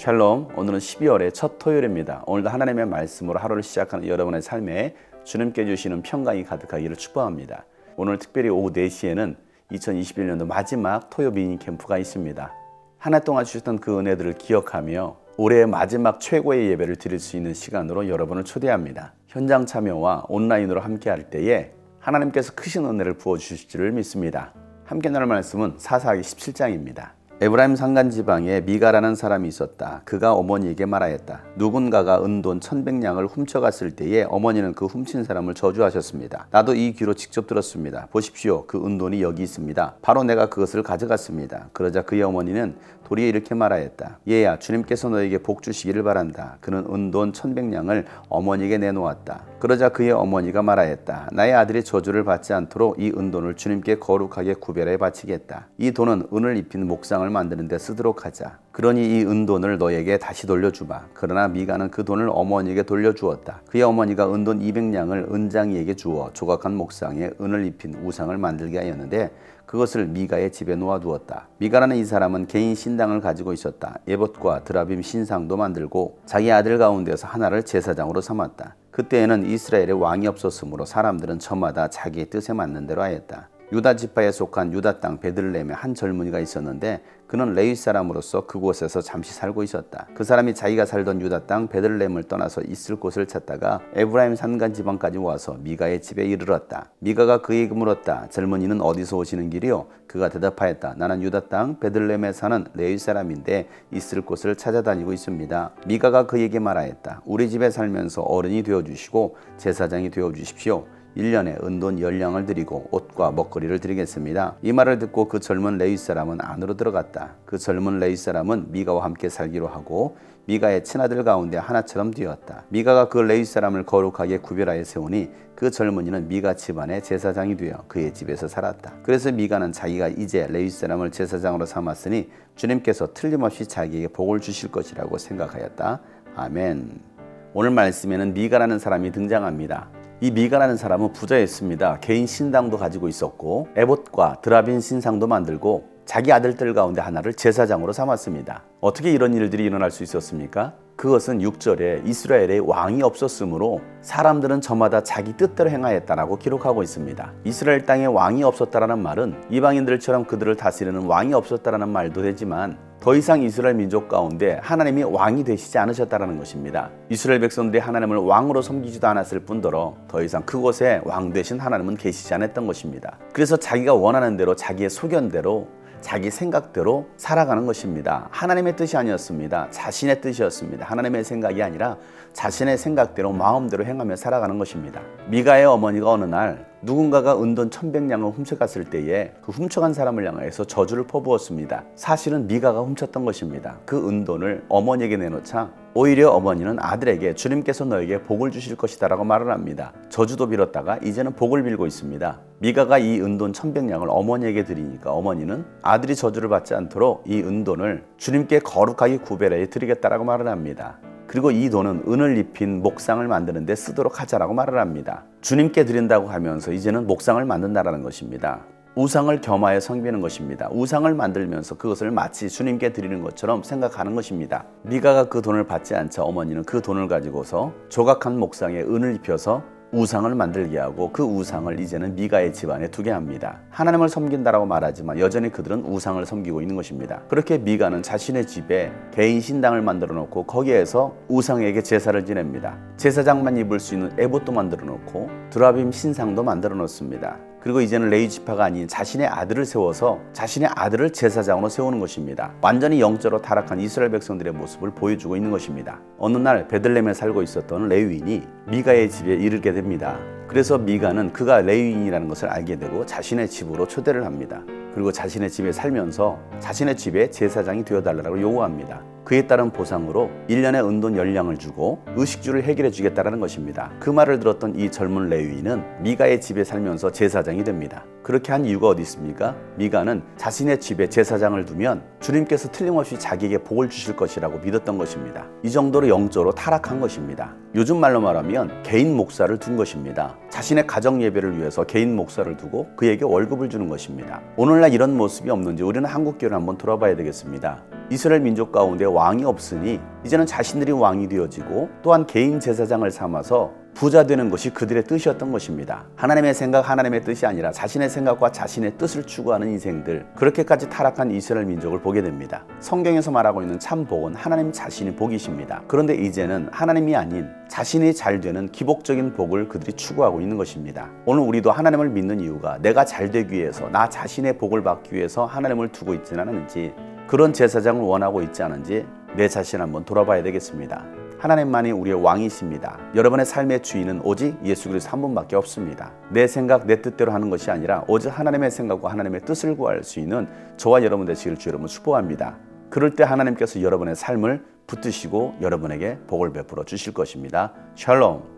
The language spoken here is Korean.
샬롬, 오늘은 12월의 첫 토요일입니다. 오늘도 하나님의 말씀으로 하루를 시작하는 여러분의 삶에 주님께 주시는 평강이 가득하기를 축복합니다. 오늘 특별히 오후 4시에는 2021년도 마지막 토요 미니 캠프가 있습니다. 한 해 동안 주셨던 그 은혜들을 기억하며 올해의 마지막 최고의 예배를 드릴 수 있는 시간으로 여러분을 초대합니다. 현장 참여와 온라인으로 함께 할 때에 하나님께서 크신 은혜를 부어주실 줄을 믿습니다. 함께 나눌 말씀은 사사기 17장입니다. 에브라임 산간 지방에 미가라는 사람이 있었다. 그가 어머니에게 말하였다. 누군가가 은돈 1,100냥을 훔쳐갔을 때에 어머니는 그 훔친 사람을 저주하셨습니다. 나도 이 귀로 직접 들었습니다. 보십시오. 그 은돈이 여기 있습니다. 바로 내가 그것을 가져갔습니다. 그러자 그의 어머니는 도리에 이렇게 말하였다. 얘야, 주님께서 너에게 복 주시기를 바란다. 그는 은돈 1,100냥을 어머니에게 내놓았다. 그러자 그의 어머니가 말하였다. 나의 아들이 저주를 받지 않도록 이 은돈을 주님께 거룩하게 구별해 바치겠다. 이 돈은 은을 입힌 목상을 만드는 데 쓰도록 하자. 그러니 이 은돈을 너에게 다시 돌려주마. 그러나 미가는 그 돈을 어머니에게 돌려주었다. 그의 어머니가 은돈 200냥을 은장이에게 주어 조각한 목상에 은을 입힌 우상을 만들게 하였는데 그것을 미가의 집에 놓아두었다. 미가라는 이 사람은 개인 신당을 가지고 있었다. 에봇과 드라빔 신상도 만들고 자기 아들 가운데서 하나를 제사장으로 삼았다. 그때에는 이스라엘에 왕이 없었으므로 사람들은 저마다 자기의 뜻에 맞는 대로 하였다. 유다 지파에 속한 유다 땅 베들레헴에 한 젊은이가 있었는데 그는 레위 사람으로서 그곳에서 잠시 살고 있었다. 그 사람이 자기가 살던 유다 땅 베들레헴을 떠나서 있을 곳을 찾다가 에브라임 산간 지방까지 와서 미가의 집에 이르렀다. 미가가 그에게 물었다. 젊은이는 어디서 오시는 길이요? 그가 대답하였다. 나는 유다 땅 베들레헴에 사는 레위 사람인데 있을 곳을 찾아다니고 있습니다. 미가가 그에게 말하였다. 우리 집에 살면서 어른이 되어주시고 제사장이 되어주십시오. 1년에 은돈 10냥을 드리고 옷과 먹거리를 드리겠습니다. 이 말을 듣고 그 젊은 레위 사람은 안으로 들어갔다. 그 젊은 레위 사람은 미가와 함께 살기로 하고 미가의 친아들 가운데 하나처럼 되었다. 미가가 그 레위 사람을 거룩하게 구별하여 세우니 그 젊은이는 미가 집안의 제사장이 되어 그의 집에서 살았다. 그래서 미가는 자기가 이제 레위 사람을 제사장으로 삼았으니 주님께서 틀림없이 자기에게 복을 주실 것이라고 생각하였다. 아멘. 오늘 말씀에는 미가라는 사람이 등장합니다. 이 미가라는 사람은 부자였습니다. 개인 신당도 가지고 있었고 에봇과 드라빔 신상도 만들고 자기 아들들 가운데 하나를 제사장으로 삼았습니다. 어떻게 이런 일들이 일어날 수 있었습니까? 그것은 6절에 이스라엘에 왕이 없었으므로 사람들은 저마다 자기 뜻대로 행하였다라고 기록하고 있습니다. 이스라엘 땅에 왕이 없었다라는 말은 이방인들처럼 그들을 다스리는 왕이 없었다라는 말도 되지만 더 이상 이스라엘 민족 가운데 하나님이 왕이 되시지 않으셨다는 것입니다. 이스라엘 백성들이 하나님을 왕으로 섬기지도 않았을 뿐더러 더 이상 그곳에 왕 되신 하나님은 계시지 않았던 것입니다. 그래서 자기가 원하는 대로 자기의 소견대로 자기 생각대로 살아가는 것입니다. 하나님의 뜻이 아니었습니다. 자신의 뜻이었습니다. 하나님의 생각이 아니라 자신의 생각대로 마음대로 행하며 살아가는 것입니다. 미가의 어머니가 어느 날 누군가가 은돈 1,100냥을 훔쳐갔을 때에 그 훔쳐간 사람을 향해서 저주를 퍼부었습니다. 사실은 미가가 훔쳤던 것입니다. 그 은돈을 어머니에게 내놓자 오히려 어머니는 아들에게 주님께서 너에게 복을 주실 것이다 라고 말을 합니다. 저주도 빌었다가 이제는 복을 빌고 있습니다. 미가가 이 은돈 1,100냥을 어머니에게 드리니까 어머니는 아들이 저주를 받지 않도록 이 은돈을 주님께 거룩하게 구별해 드리겠다라고 말을 합니다. 그리고 이 돈은 은을 입힌 목상을 만드는 데 쓰도록 하자라고 말을 합니다. 주님께 드린다고 하면서 이제는 목상을 만든다라는 것입니다. 우상을 겸하여 섬기는 것입니다. 우상을 만들면서 그것을 마치 주님께 드리는 것처럼 생각하는 것입니다. 미가가 그 돈을 받지 않자 어머니는 그 돈을 가지고서 조각한 목상에 은을 입혀서 우상을 만들게 하고 그 우상을 이제는 미가의 집안에 두게 합니다. 하나님을 섬긴다라고 말하지만 여전히 그들은 우상을 섬기고 있는 것입니다. 그렇게 미가는 자신의 집에 개인 신당을 만들어 놓고 거기에서 우상에게 제사를 지냅니다. 제사장만 입을 수 있는 에봇도 만들어 놓고 드라빔 신상도 만들어 놓습니다. 그리고 이제는 레위 지파가 아닌 자신의 아들을 세워서 자신의 아들을 제사장으로 세우는 것입니다. 완전히 영적으로 타락한 이스라엘 백성들의 모습을 보여주고 있는 것입니다. 어느 날 베들레헴에 살고 있었던 레위인이 미가의 집에 이르게 됩니다. 그래서 미가는 그가 레위인이라는 것을 알게 되고 자신의 집으로 초대를 합니다. 그리고 자신의 집에 살면서 자신의 집에 제사장이 되어달라고 요구합니다. 그에 따른 보상으로 1년에 은돈 10냥을 주고 의식주를 해결해 주겠다는 것입니다. 그 말을 들었던 이 젊은 레위인은 미가의 집에 살면서 제사장이 됩니다. 그렇게 한 이유가 어디 있습니까? 미가는 자신의 집에 제사장을 두면 주님께서 틀림없이 자기에게 복을 주실 것이라고 믿었던 것입니다. 이 정도로 영적으로 타락한 것입니다. 요즘 말로 말하면 개인 목사를 둔 것입니다. 자신의 가정 예배를 위해서 개인 목사를 두고 그에게 월급을 주는 것입니다. 오늘날 이런 모습이 없는지 우리는 한국 교회를 한번 돌아봐야 되겠습니다. 이스라엘 민족 가운데 왕이 없으니 이제는 자신들이 왕이 되어지고 또한 개인 제사장을 삼아서 부자 되는 것이 그들의 뜻이었던 것입니다. 하나님의 생각, 하나님의 뜻이 아니라 자신의 생각과 자신의 뜻을 추구하는 인생들, 그렇게까지 타락한 이스라엘 민족을 보게 됩니다. 성경에서 말하고 있는 참 복은 하나님 자신이 복이십니다. 그런데 이제는 하나님이 아닌 자신이 잘 되는 기복적인 복을 그들이 추구하고 있는 것입니다. 오늘 우리도 하나님을 믿는 이유가 내가 잘 되기 위해서, 나 자신의 복을 받기 위해서 하나님을 두고 있지는 않은지, 그런 제사장을 원하고 있지 않은지 내 자신 한번 돌아봐야 되겠습니다. 하나님만이 우리의 왕이십니다. 여러분의 삶의 주인은 오직 예수 그리스도 한 분밖에 없습니다. 내 생각, 내 뜻대로 하는 것이 아니라 오직 하나님의 생각과 하나님의 뜻을 구할 수 있는 저와 여러분 되시기를 주 여러분 축복합니다. 그럴 때 하나님께서 여러분의 삶을 붙드시고 여러분에게 복을 베풀어 주실 것입니다. 샬롬.